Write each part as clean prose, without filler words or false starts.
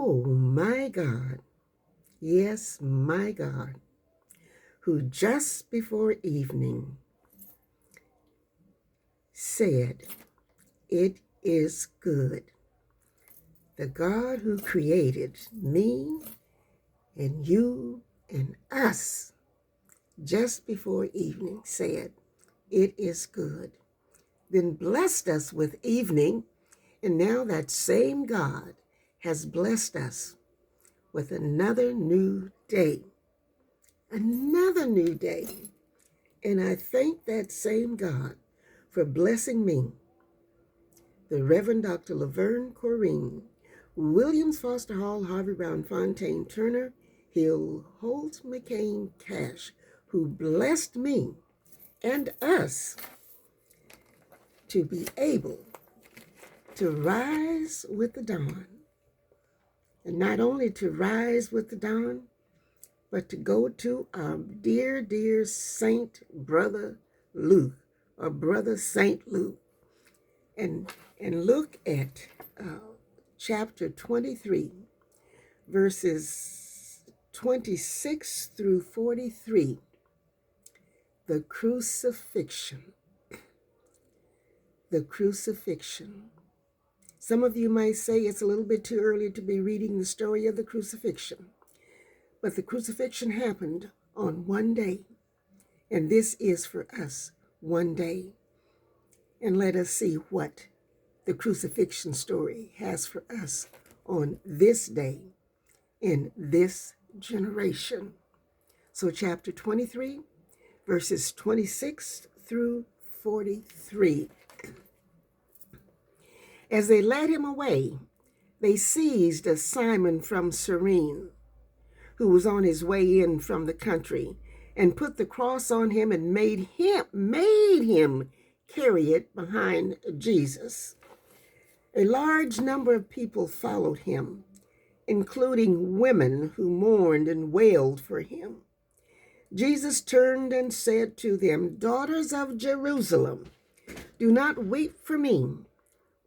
Oh, my God, yes, my God, who just before evening said, "It is good." The God who created me and you and us just before evening said, "It is good." Then blessed us with evening, and now that same God has blessed us with another new day. Another new day. And I thank that same God for blessing me, the Reverend Dr. Laverne Corrine, Williams Foster Hall, Harvey Brown Fontaine Turner, Hill Holt McCain Cash, who blessed me and us to be able to rise with the dawn. And not only to rise with the dawn, but to go to our dear, dear Saint Brother Luke, or Brother Saint Luke, and look at chapter 23, verses 26 through 43, the crucifixion. The crucifixion. Some of you might say it's a little bit too early to be reading the story of the crucifixion, but the crucifixion happened on one day, and this is for us one day. And let us see what the crucifixion story has for us on this day in this generation. So chapter 23, verses 26 through 43. As they led him away, they seized a Simon from Cyrene, who was on his way in from the country, and put the cross on him and made him carry it behind Jesus. A large number of people followed him, including women who mourned and wailed for him. Jesus turned and said to them, "Daughters of Jerusalem, do not weep for me.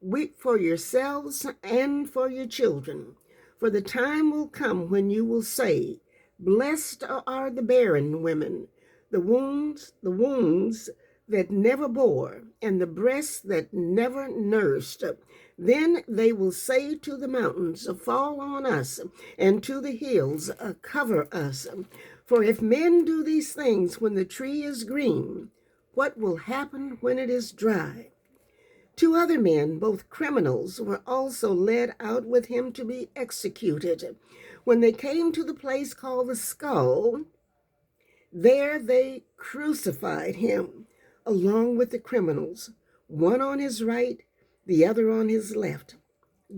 Weep for yourselves and for your children. For the time will come when you will say, 'Blessed are the barren women, the wombs that never bore, and the breasts that never nursed.' Then they will say to the mountains, 'Fall on us,' and to the hills, 'Cover us.' For if men do these things when the tree is green, what will happen when it is dry?" 2 other men, both criminals, were also led out with him to be executed. When they came to the place called the Skull, there they crucified him along with the criminals, one on his right, the other on his left.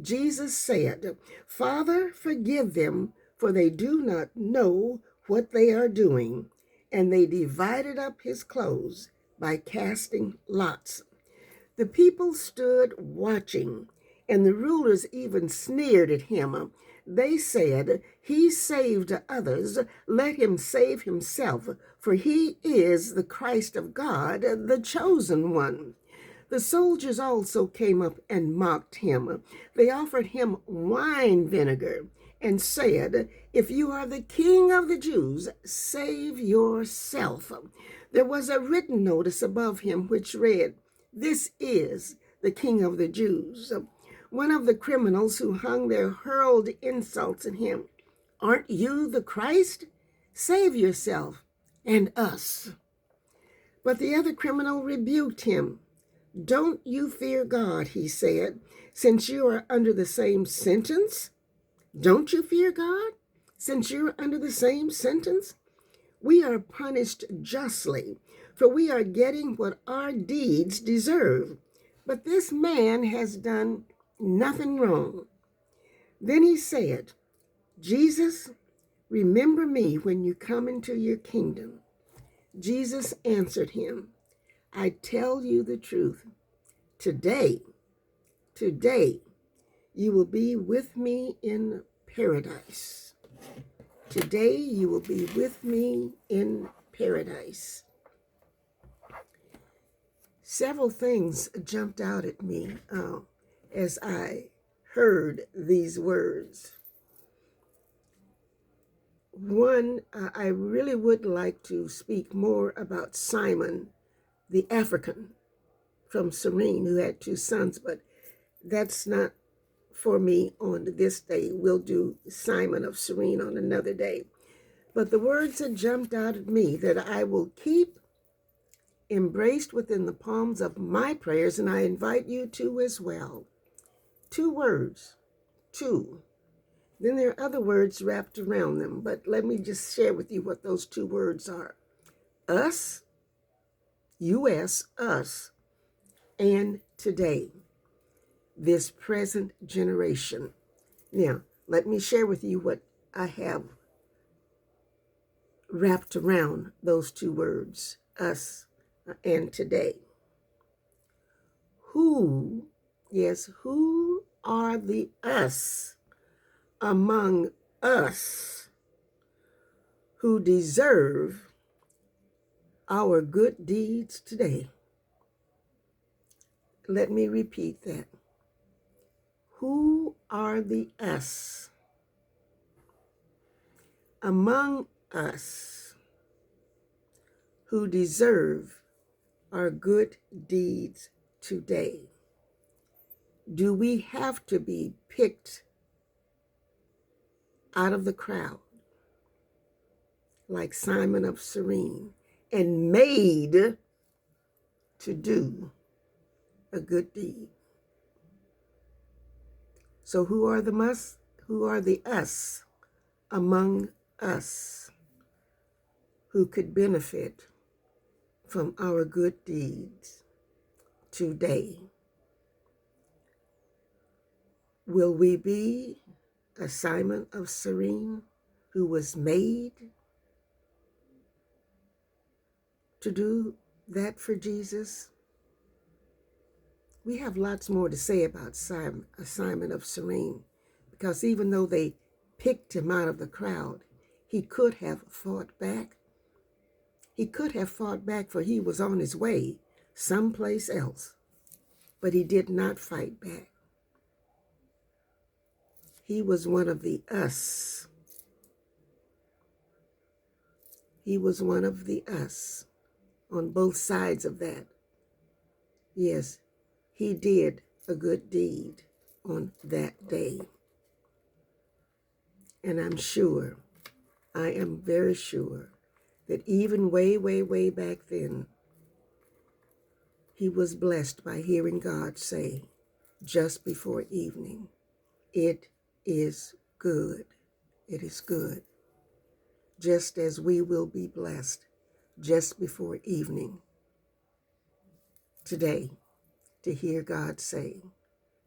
Jesus said, "Father, forgive them, for they do not know what they are doing." And they divided up his clothes by casting lots. The people stood watching, and the rulers even sneered at him. They said, "He saved others, let him save himself, for he is the Christ of God, the chosen one." The soldiers also came up and mocked him. They offered him wine vinegar and said, "If you are the King of the Jews, save yourself." There was a written notice above him which read, "This is the King of the Jews." One of the criminals who hung there hurled insults at him. "Aren't you the Christ? Save yourself and us." But the other criminal rebuked him. "Don't you fear God," he said, "since you are under the same sentence?" Don't you fear God, since you're under the same sentence? We are punished justly, for we are getting what our deeds deserve. But this man has done nothing wrong. Then he said, "Jesus, remember me when you come into your kingdom." Jesus answered him, "I tell you the truth. Today, you will be with me in paradise. Today you will be with me in paradise." Several things jumped out at me as I heard these words. One, I really would like to speak more about Simon, the African from Cyrene, who had two sons, but that's not for me on this day. We'll do Simon of Cyrene on another day. But the words that jumped out at me that I will keep embraced within the palms of my prayers, and I invite you to as well. Two words, two. Then there are other words wrapped around them, but let me just share with you what those two words are. Us, U.S., us, and today, this present generation. Now, let me share with you what I have wrapped around those two words, us and today. Who, yes, who are the us among us who deserve our good deeds today? Let me repeat that. Who are the us among us who deserve our good deeds today? Do we have to be picked out of the crowd like Simon of Cyrene and made to do a good deed? So who are the us? Who are the us among us who could benefit from our good deeds today? Will we be a Simon of Cyrene who was made to do that for Jesus? We have lots more to say about Simon of Cyrene, because even though they picked him out of the crowd, he could have fought back. He could have fought back, for he was on his way someplace else, but he did not fight back. He was one of the us. He was one of the us on both sides of that. Yes, he did a good deed on that day. And I'm sure, I am very sure, that even way, way, way back then, he was blessed by hearing God say, just before evening, it is good. It is good. Just as we will be blessed just before evening today to hear God say,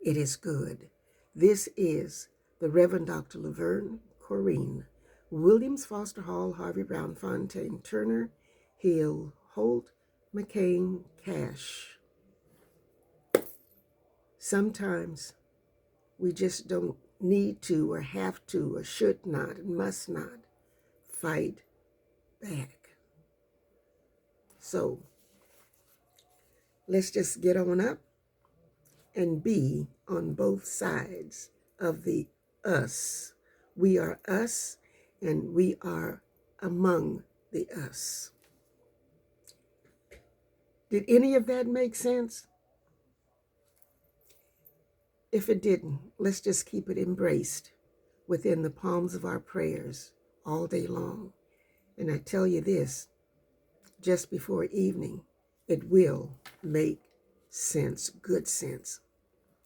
it is good. This is the Reverend Dr. Laverne Corrine, Williams Foster Hall, Harvey Brown Fontaine Turner, Hill Holt, McCain Cash. Sometimes we just don't need to or have to or should not and must not fight back. So let's just get on up and be on both sides of the us. We are us, and we are among the us. Did any of that make sense? If it didn't, let's just keep it embraced within the palms of our prayers all day long. And I tell you this, just before evening, it will make sense, good sense.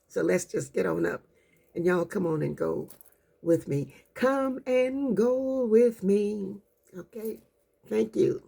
So let's just get on up, and y'all come on and go with me. Come and go with me. Okay? Thank you.